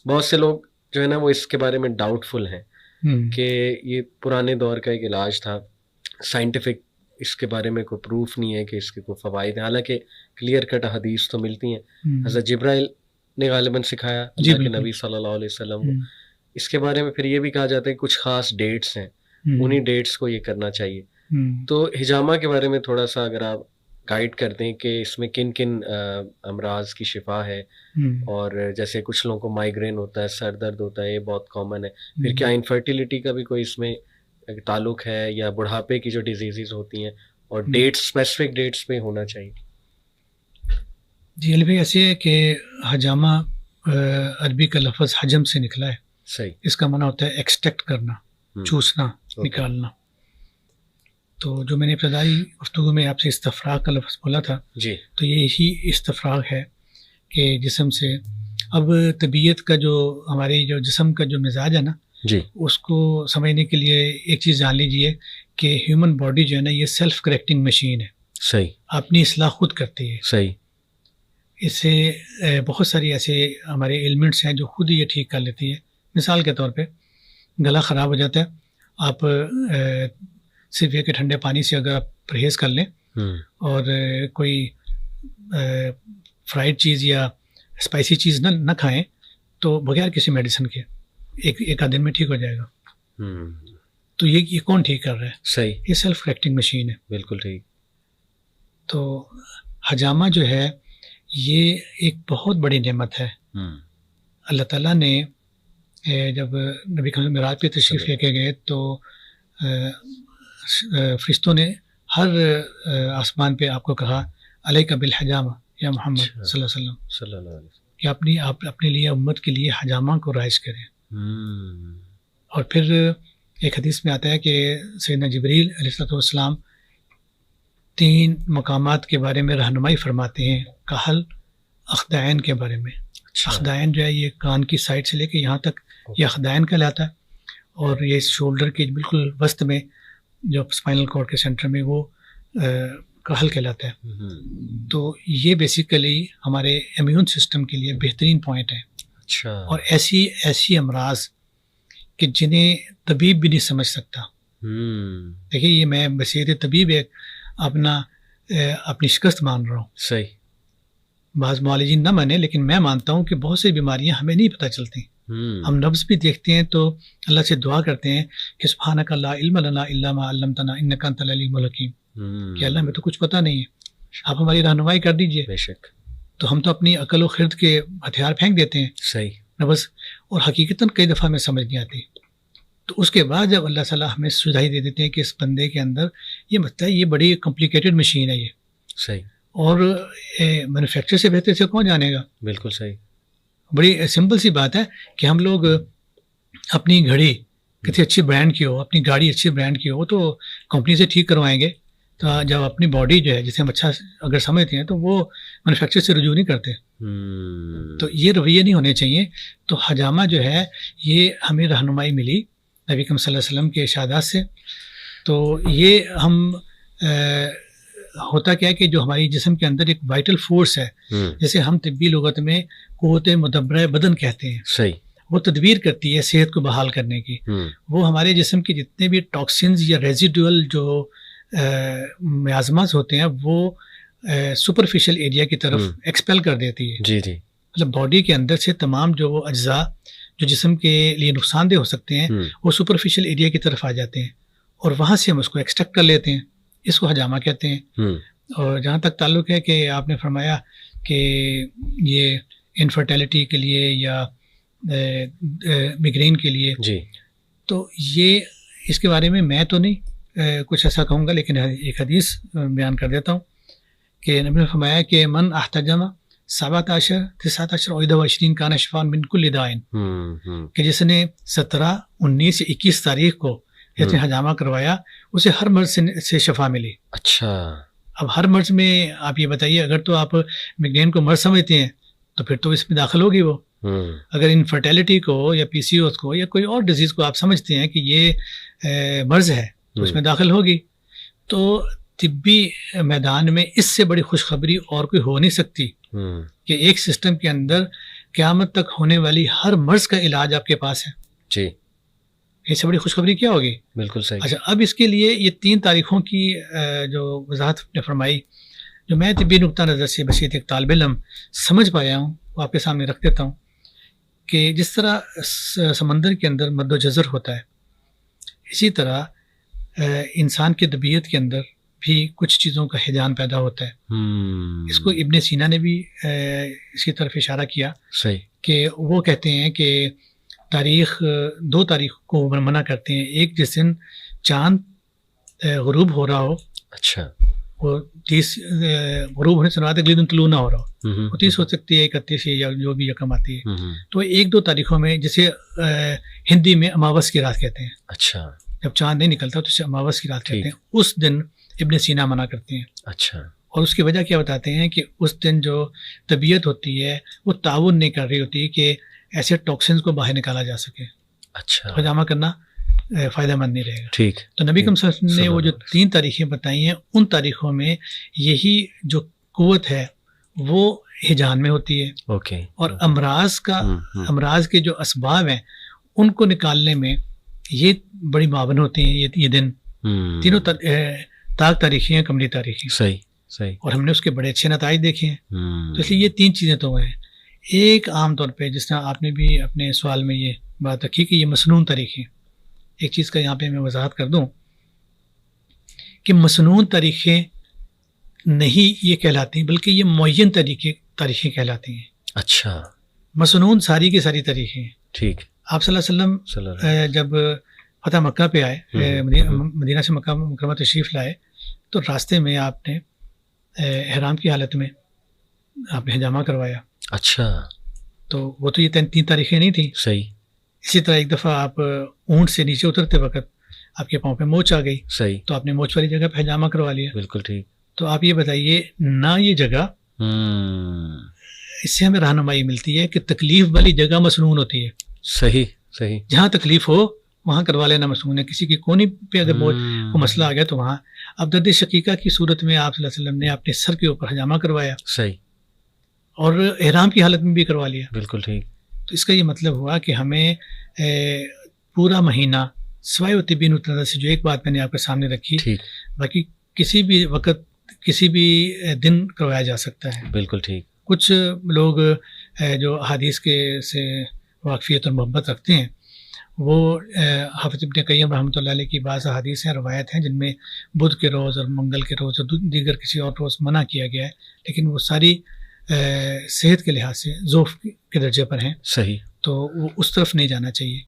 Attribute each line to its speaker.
Speaker 1: بہت سے لوگ جو ہے نا وہ اس کے بارے میں ڈاؤٹ فل ہیں کہ یہ پرانے دور کا ایک علاج تھا، سائنٹیفک اس کے بارے میں کوئی پروف نہیں ہے کہ اس کے کوئی فوائد ہیں، حالانکہ کلیئر کٹ حدیث تو ملتی ہیں، حضرت جبرائیل نے غالباً سکھایا اللہ کے نبی صلی اللہ علیہ وسلم کو. اس کے بارے میں پھر یہ بھی کہا جاتا ہے کہ کچھ خاص ڈیٹس ہیں، انہی ڈیٹس کو یہ کرنا چاہیے. تو حجامہ کے بارے میں تھوڑا سا اگر آپ گائیڈ کر دیں کہ اس میں کن کن امراض کی شفا ہے، اور جیسے کچھ لوگوں کو مائیگرین ہوتا ہے، سر درد ہوتا ہے، یہ بہت کامن ہے، پھر کیا انفرٹیلیٹی کا بھی کوئی اس میں تعلق ہے، یا بڑھاپے کی جو ڈیزیزز ہوتی ہیں، اور ڈیٹس اسپیسیفک ڈیٹس پہ ہونا چاہیے؟
Speaker 2: جی علی بھائی، ایسے ہے کہ حجامہ عربی کا لفظ حجم سے نکلا ہے.
Speaker 1: صحیح.
Speaker 2: اس کا معنی ہوتا ہے ایکسٹریکٹ کرنا، چوسنا، نکالنا. تو جو میں نے ابتدائی گفتگو میں آپ سے استفراغ کا لفظ بولا تھا،
Speaker 1: جی،
Speaker 2: تو یہی استفراغ ہے کہ جسم سے اب طبیعت کا جو ہمارے جو جسم کا جو مزاج ہے نا،
Speaker 1: جی،
Speaker 2: اس کو سمجھنے کے لیے ایک چیز جان لیجئے کہ ہیومن باڈی جو ہے نا یہ سیلف کریکٹنگ مشین ہے.
Speaker 1: صحیح.
Speaker 2: اپنی اصلاح خود کرتی ہے.
Speaker 1: صحیح.
Speaker 2: اس سے بہت ساری ایسے ہمارے ایلیمنٹس ہیں جو خود ہی یہ ٹھیک کر لیتی ہے. مثال کے طور پہ گلا خراب ہو جاتا ہے، آپ صرف یہ کہ ٹھنڈے پانی سے اگر آپ پرہیز کر لیں اور کوئی فرائیڈ چیز یا اسپائسی چیز نہ کھائیں تو بغیر کسی میڈیسن کے ایک آدھ دن میں ٹھیک ہو جائے گا. تو یہ کون ٹھیک کر رہا ہے؟
Speaker 1: صحیح.
Speaker 2: یہ سیلف کریکٹنگ مشین ہے.
Speaker 1: بالکل ٹھیک.
Speaker 2: تو حجامہ جو ہے یہ ایک بہت بڑی نعمت ہے. اللہ تعالیٰ نے جب نبی کریم معراج پہ تشریف لے کے گئے تو فرشتوں نے ہر آسمان پہ آپ کو کہا علیک بالحجامہ یا محمد صلی اللہ علیہ وسلم کہ آپ اپنے لیے امت کے لیے حجامہ کو رائج کریں. اور پھر ایک حدیث میں آتا ہے کہ سیدنا جبریل علیہ السلام 3 مقامات کے بارے میں رہنمائی فرماتے ہیں. کحل اخدعین کے بارے میں. اخدعین جو ہے یہ کان کی سائڈ سے لے کے یہاں تک یہ اخدعین کہلاتا ہے، اور یہ شولڈر کے بالکل وسط میں جو اسپائنل کارڈ کے سینٹر میں وہ کحل کہلاتا ہے. تو یہ بیسیکلی ہمارے امیون سسٹم کے لیے بہترین پوائنٹ ہے. اور ایسی امراض کہ جنہیں طبیب بھی نہیں سمجھ سکتا. دیکھیے یہ میں بصیرت طبیب ایک اپنی شکست مان رہا ہوں.
Speaker 1: صحیح.
Speaker 2: بعض معالجین نہ مانے، لیکن میں مانتا ہوں کہ بہت سی بیماریاں ہمیں نہیں پتہ چلتی. ہم نبض بھی دیکھتے ہیں تو اللہ سے دعا کرتے ہیں کہ سبحانک لا علم لنا الا ما علمتنا انک انت العلیم الحکیم، کہ اللہ ہمیں تو کچھ پتہ نہیں ہے، آپ ہماری رہنمائی کر دیجئے.
Speaker 1: بے شک.
Speaker 2: تو ہم تو اپنی عقل و خرد کے ہتھیار پھینک دیتے ہیں.
Speaker 1: صحیح.
Speaker 2: نبض، اور حقیقتاً کئی دفعہ ہمیں سمجھ نہیں آتی. تو اس کے بعد جب اللہ تعالیٰ ہمیں سجائی دے دیتے ہیں کہ اس بندے کے اندر یہ مسئلہ ہے، یہ بڑی کمپلیکیٹڈ مشین ہے یہ.
Speaker 1: صحیح.
Speaker 2: اور مینوفیکچر سے بہتر سے کون جانے گا.
Speaker 1: بالکل صحیح.
Speaker 2: بڑی سمپل سی بات ہے کہ ہم لوگ اپنی گھڑی کسی اچھی برانڈ کی ہو، اپنی گاڑی اچھی برانڈ کی ہو تو کمپنی سے ٹھیک کروائیں گے. تو جب اپنی باڈی جو ہے جسے ہم اچھا اگر سمجھتے ہیں تو وہ مینوفیکچر سے رجوع نہیں کرتے. تو یہ رویے نہیں ہونے چاہیے. تو حجامہ جو ہے یہ ہمیں رہنمائی ملی نبی کریم صلی اللہ علیہ وسلم کے ارشادات سے. تو یہ ہم ہوتا کیا ہے کہ جو ہماری جسم کے اندر ایک وائٹل فورس ہے، جیسے ہم طبی لغت میں قوت مدبرہ بدن کہتے ہیں. صحیح. وہ تدبیر کرتی ہے صحت کو بحال کرنے کی. وہ ہمارے جسم کے جتنے بھی ٹاکسنز یا ریزیڈول جو میازماز ہوتے ہیں وہ سپرفیشل ایریا کی طرف ایکسپیل کر دیتی ہے.
Speaker 1: جی جی.
Speaker 2: مطلب باڈی کے اندر سے تمام جو وہ اجزاء جو جسم کے لیے نقصان دہ ہو سکتے ہیں وہ سپرفیشل ایریا کی طرف آ جاتے ہیں، اور وہاں سے ہم اس کو ایکسٹریکٹ کر لیتے ہیں. اس کو حجامہ کہتے ہیں. اور جہاں تک تعلق ہے کہ آپ نے فرمایا کہ یہ انفرٹیلٹی کے لیے یا مگرین کے لیے، جی، تو یہ اس کے بارے میں تو نہیں کچھ ایسا کہوں گا، لیکن ایک حدیث بیان کر دیتا ہوں کہ نبی نے فرمایا کہ من احتجم 17 19 اور 21 کان شفاء من کل داء، کہ جس نے 17 19 21 تاریخ کو جس نے حجامہ کروایا اسے ہر مرض سے شفا ملی. اچھا. اب ہر مرض میں آپ یہ بتائیے، اگر تو آپ مگرین کو مرض سمجھتے ہیں تو پھر تو اس میں داخل ہوگی وہ. اگر انفرٹیلٹی کو یا پی سی اوز کو یا کوئی اور ڈیزیز کو آپ سمجھتے ہیں کہ یہ مرض ہے تو اس میں داخل ہوگی. تو طبی میدان میں اس سے بڑی خوشخبری اور کوئی ہو نہیں سکتی کہ ایک سسٹم کے اندر قیامت تک ہونے والی ہر مرض کا علاج آپ کے پاس ہے.
Speaker 1: جی
Speaker 2: اس سے بڑی خوشخبری کیا ہوگی؟
Speaker 1: بالکل صحیح.
Speaker 2: اچھا اب اس کے لیے یہ 3 تاریخوں کی جو وضاحت نے فرمائی جو میں طبی نقطہ نظر سے بسیط ایک طالب علم سمجھ پایا ہوں وہ آپ کے سامنے رکھ دیتا ہوں کہ جس طرح سمندر کے اندر مد و جزر ہوتا ہے اسی طرح انسان کی طبیعت کے اندر بھی کچھ چیزوں کا ہیجان پیدا ہوتا ہے. اس کو ابن سینا نے بھی اسی طرف اشارہ کیا
Speaker 1: صحیح کہ
Speaker 2: وہ کہتے ہیں کہ تاریخ 2 تاریخ کو منع کرتے ہیں. ایک جس دن چاند غروب ہو رہا ہو,
Speaker 1: اچھا
Speaker 2: وہ 30 غروب ہونے سے بعد اگلے دن طلوع نہ ہو رہا ہو, وہ 30 ہو سکتی ہے 31 یا جو بھی رقم آتی ہے, تو 1-2 تاریخوں میں جسے ہندی میں اماوس کی رات کہتے ہیں.
Speaker 1: اچھا
Speaker 2: جب چاند نہیں نکلتا تو اسے اماوس کی رات کہتے ہیں. اس دن ابن سینا منع کرتے ہیں.
Speaker 1: اچھا
Speaker 2: اور اس کی وجہ کیا بتاتے ہیں کہ اس دن جو طبیعت ہوتی ہے وہ تعاون نہیں کر رہی ہوتی کہ ایسے ٹاکسنز کو باہر نکالا جا سکے.
Speaker 1: اچھا
Speaker 2: حجامہ کرنا فائدہ مند نہیں رہے گا.
Speaker 1: ٹھیک.
Speaker 2: تو نبی کریم صلی اللہ علیہ وسلم نے وہ جو 3 تاریخیں بتائی ہیں ان تاریخوں میں یہی جو قوت ہے وہ ہجان میں ہوتی ہے.
Speaker 1: اوکے. اور
Speaker 2: امراض کے جو اسباب ہیں ان کو نکالنے میں یہ بڑی معاون ہوتی ہیں یہ دن. تینوں طاق تاریخی ہیں, قمری تاریخی.
Speaker 1: صحیح صحیح.
Speaker 2: اور ہم نے اس کے بڑے اچھے نتائج دیکھے ہیں. تو اس لیے یہ 3 چیزیں تو ہیں. ایک عام طور پہ جس طرح آپ نے بھی اپنے سوال میں یہ بات رکھی کہ یہ مسنون تاریخیں, ایک چیز کا یہاں پہ میں وضاحت کر دوں کہ مسنون تاریخیں نہیں یہ کہلاتی ہیں بلکہ یہ معین تاریخیں کہلاتی ہیں.
Speaker 1: اچھا.
Speaker 2: مسنون ساری کی ساری تاریخیں.
Speaker 1: ٹھیک.
Speaker 2: آپ صلی اللہ علیہ وسلم جب فتح مکہ پہ آئے, مدینہ سے مکہ مکرمہ تشریف لائے, تو راستے میں آپ نے احرام کی حالت میں آپ نے حجامہ کروایا.
Speaker 1: اچھا.
Speaker 2: تو وہ تو یہ 3 تاریخیں نہیں تھیں.
Speaker 1: صحیح.
Speaker 2: اسی طرح ایک دفعہ آپ اونٹ سے نیچے اترتے وقت آپ کے پاؤں پہ موچ آ گئی.
Speaker 1: صحیح.
Speaker 2: تو آپ نے موچ والی جگہ پہ حجامہ کروا لیا.
Speaker 1: بالکل ٹھیک.
Speaker 2: تو آپ یہ بتائیے نہ یہ جگہ اس سے ہمیں رہنمائی ملتی ہے کہ تکلیف والی جگہ مسنون ہوتی ہے.
Speaker 1: صحیح صحیح. جہاں
Speaker 2: تکلیف ہو وہاں کروا لینا مسنون ہے. کسی کی کونی پہ اگر کو مسئلہ آ گیا تو وہاں. اب درد شقیقہ کی صورت میں آپ صلی اللہ علیہ وسلم نے اپنے سر کے اوپر حجامہ کروایا.
Speaker 1: صحیح.
Speaker 2: اور احرام کی حالت میں بھی کروا لیا.
Speaker 1: بالکل ٹھیک.
Speaker 2: تو اس کا یہ مطلب ہوا کہ ہمیں پورا مہینہ سوائے طبی نقطہ سے جو ایک بات میں نے آپ کے سامنے رکھی, باقی کسی بھی وقت کسی بھی دن کروایا جا سکتا ہے.
Speaker 1: بالکل ٹھیک.
Speaker 2: کچھ لوگ جو حدیث کے سے واقفیت اور محبت رکھتے ہیں وہ حافظ ابن قیم رحمۃ اللہ علیہ کی بعض حدیث ہیں, روایت ہیں جن میں بدھ کے روز اور منگل کے روز اور دیگر کسی اور روز منع کیا گیا ہے, لیکن وہ ساری صحت کے لحاظ سے ضعف کے درجے پر ہیں.
Speaker 1: صحیح.
Speaker 2: تو وہ اس طرف نہیں جانا چاہیے.